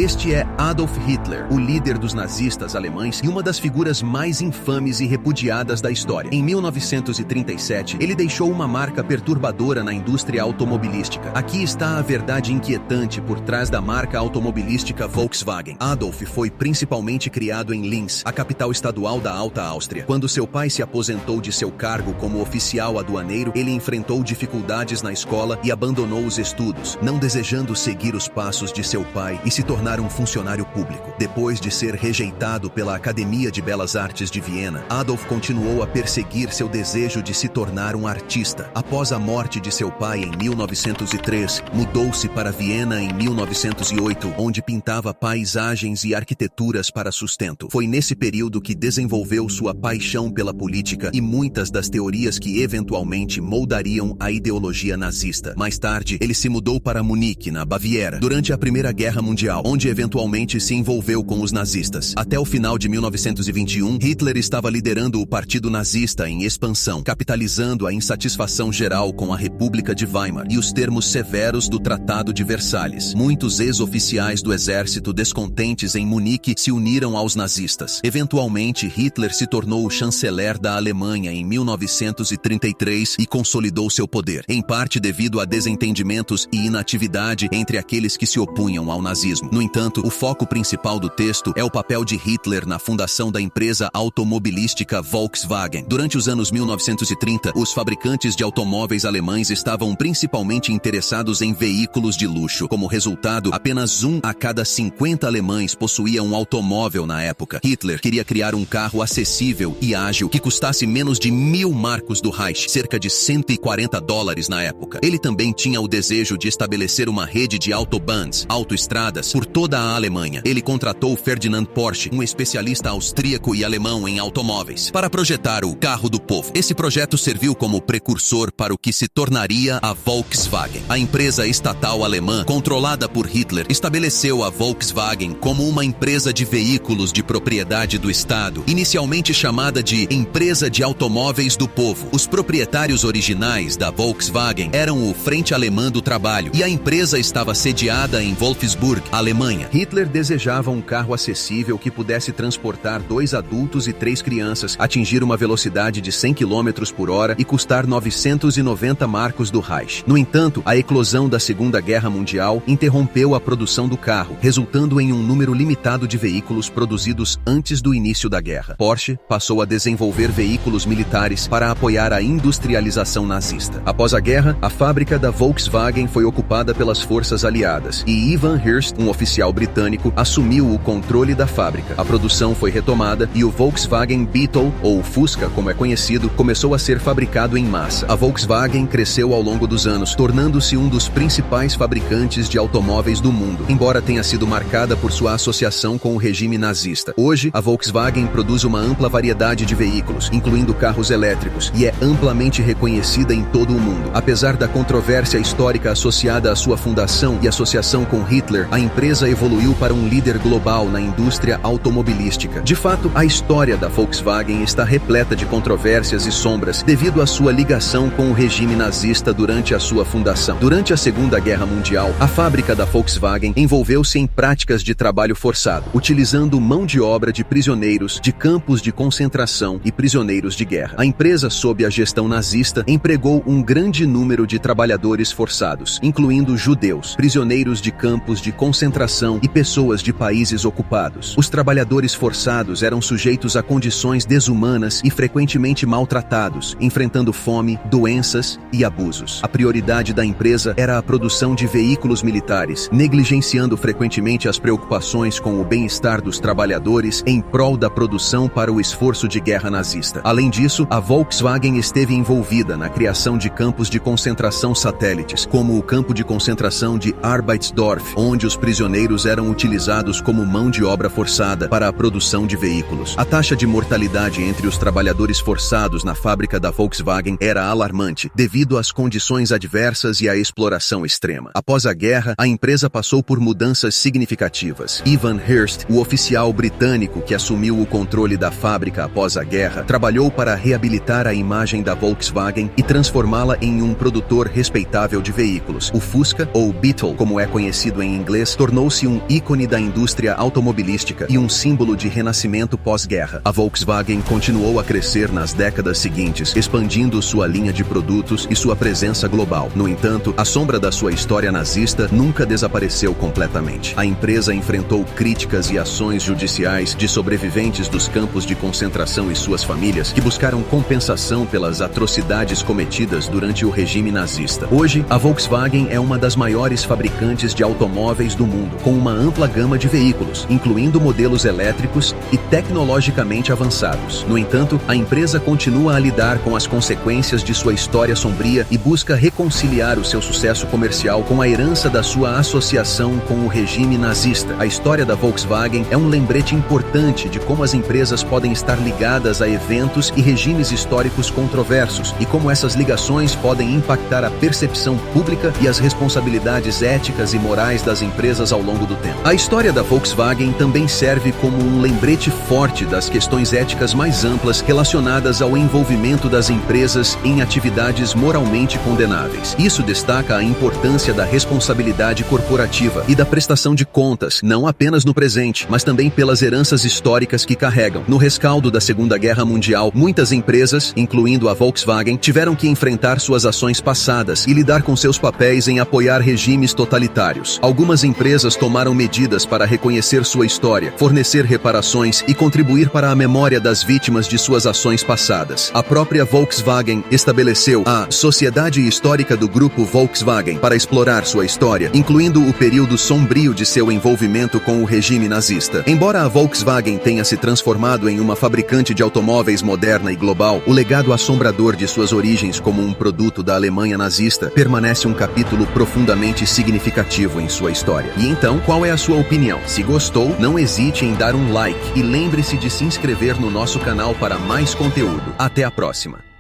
Este é Adolf Hitler, o líder dos nazistas alemães e uma das figuras mais infames e repudiadas da história. Em 1937, ele deixou uma marca perturbadora na indústria automobilística. Aqui está a verdade inquietante por trás da marca automobilística Volkswagen. Adolf foi principalmente criado em Linz, a capital estadual da Alta Áustria. Quando seu pai se aposentou de seu cargo como oficial aduaneiro, ele enfrentou dificuldades na escola e abandonou os estudos, não desejando seguir os passos de seu pai e se tornar um funcionário público. Depois de ser rejeitado pela Academia de Belas Artes de Viena, Adolf continuou a perseguir seu desejo de se tornar um artista. Após a morte de seu pai em 1903, mudou-se para Viena em 1908, onde pintava paisagens e arquiteturas para sustento. Foi nesse período que desenvolveu sua paixão pela política e muitas das teorias que eventualmente moldariam a ideologia nazista. Mais tarde, ele se mudou para Munique, na Baviera, durante a Primeira Guerra Mundial, onde eventualmente se envolveu com os nazistas. Até o final de 1921, Hitler estava liderando o Partido Nazista em expansão, capitalizando a insatisfação geral com a República de Weimar e os termos severos do Tratado de Versalhes. Muitos ex-oficiais do exército descontentes em Munique se uniram aos nazistas. Eventualmente, Hitler se tornou o chanceler da Alemanha em 1933 e consolidou seu poder, em parte devido a desentendimentos e inatividade entre aqueles que se opunham ao nazismo. No entanto, o foco principal do texto é o papel de Hitler na fundação da empresa automobilística Volkswagen. Durante os anos 1930, os fabricantes de automóveis alemães estavam principalmente interessados em veículos de luxo. Como resultado, apenas 1 a cada 50 alemães possuía um automóvel na época. Hitler queria criar um carro acessível e ágil que custasse menos de 1.000 marcos do Reich, cerca de $140 na época. Ele também tinha o desejo de estabelecer uma rede de autobahns, autoestradas, por toda a Alemanha. Ele contratou Ferdinand Porsche, um especialista austríaco e alemão em automóveis, para projetar o carro do povo. Esse projeto serviu como precursor para o que se tornaria a Volkswagen. A empresa estatal alemã, controlada por Hitler, estabeleceu a Volkswagen como uma empresa de veículos de propriedade do Estado, inicialmente chamada de Empresa de Automóveis do Povo. Os proprietários originais da Volkswagen eram o Frente Alemã do Trabalho e a empresa estava sediada em Wolfsburg, Alemanha. Hitler desejava um carro acessível que pudesse transportar 2 adultos e 3 crianças, atingir uma velocidade de 100 km por hora e custar 990 marcos do Reich. No entanto, a eclosão da Segunda Guerra Mundial interrompeu a produção do carro, resultando em um número limitado de veículos produzidos antes do início da guerra. Porsche passou a desenvolver veículos militares para apoiar a industrialização nazista. Após a guerra, a fábrica da Volkswagen foi ocupada pelas forças aliadas e Ivan Hirst, um oficial britânico, assumiu o controle da fábrica. A produção foi retomada e o Volkswagen Beetle, ou Fusca como é conhecido, começou a ser fabricado em massa. A Volkswagen cresceu ao longo dos anos, tornando-se um dos principais fabricantes de automóveis do mundo, embora tenha sido marcada por sua associação com o regime nazista. Hoje, a Volkswagen produz uma ampla variedade de veículos, incluindo carros elétricos, e é amplamente reconhecida em todo o mundo. Apesar da controvérsia histórica associada à sua fundação e associação com Hitler, a empresa evoluiu para um líder global na indústria automobilística. De fato, a história da Volkswagen está repleta de controvérsias e sombras devido à sua ligação com o regime nazista durante a sua fundação. Durante a Segunda Guerra Mundial, a fábrica da Volkswagen envolveu-se em práticas de trabalho forçado, utilizando mão de obra de prisioneiros de campos de concentração e prisioneiros de guerra. A empresa, sob a gestão nazista, empregou um grande número de trabalhadores forçados, incluindo judeus, prisioneiros de campos de concentração e pessoas de países ocupados. Os trabalhadores forçados eram sujeitos a condições desumanas e frequentemente maltratados, enfrentando fome, doenças e abusos. A prioridade da empresa era a produção de veículos militares, negligenciando frequentemente as preocupações com o bem-estar dos trabalhadores em prol da produção para o esforço de guerra nazista. Além disso, a Volkswagen esteve envolvida na criação de campos de concentração satélites, como o campo de concentração de Arbeitsdorf, onde os prisioneiros eram utilizados como mão de obra forçada para a produção de veículos. A taxa de mortalidade entre os trabalhadores forçados na fábrica da Volkswagen era alarmante, devido às condições adversas e à exploração extrema. Após a guerra, a empresa passou por mudanças significativas. Ivan Hirst, o oficial britânico que assumiu o controle da fábrica após a guerra, trabalhou para reabilitar a imagem da Volkswagen e transformá-la em um produtor respeitável de veículos. O Fusca, ou Beetle, como é conhecido em inglês, tornou-se tornou-se um ícone da indústria automobilística e um símbolo de renascimento pós-guerra. A Volkswagen continuou a crescer nas décadas seguintes, expandindo sua linha de produtos e sua presença global. No entanto, a sombra da sua história nazista nunca desapareceu completamente. A empresa enfrentou críticas e ações judiciais de sobreviventes dos campos de concentração e suas famílias que buscaram compensação pelas atrocidades cometidas durante o regime nazista. Hoje, a Volkswagen é uma das maiores fabricantes de automóveis do mundo, com uma ampla gama de veículos, incluindo modelos elétricos e tecnologicamente avançados. No entanto, a empresa continua a lidar com as consequências de sua história sombria e busca reconciliar o seu sucesso comercial com a herança da sua associação com o regime nazista. A história da Volkswagen é um lembrete importante de como as empresas podem estar ligadas a eventos e regimes históricos controversos e como essas ligações podem impactar a percepção pública e as responsabilidades éticas e morais das empresas ao longo do tempo. A história da Volkswagen também serve como um lembrete forte das questões éticas mais amplas relacionadas ao envolvimento das empresas em atividades moralmente condenáveis. Isso destaca a importância da responsabilidade corporativa e da prestação de contas, não apenas no presente, mas também pelas heranças históricas que carregam. No rescaldo da Segunda Guerra Mundial, muitas empresas, incluindo a Volkswagen, tiveram que enfrentar suas ações passadas e lidar com seus papéis em apoiar regimes totalitários. Algumas empresas tomaram medidas para reconhecer sua história, fornecer reparações e contribuir para a memória das vítimas de suas ações passadas. A própria Volkswagen estabeleceu a Sociedade Histórica do Grupo Volkswagen para explorar sua história, incluindo o período sombrio de seu envolvimento com o regime nazista. Embora a Volkswagen tenha se transformado em uma fabricante de automóveis moderna e global, o legado assombrador de suas origens como um produto da Alemanha nazista permanece um capítulo profundamente significativo em sua história. E então, qual é a sua opinião? Se gostou, não hesite em dar um like e lembre-se de se inscrever no nosso canal para mais conteúdo. Até a próxima!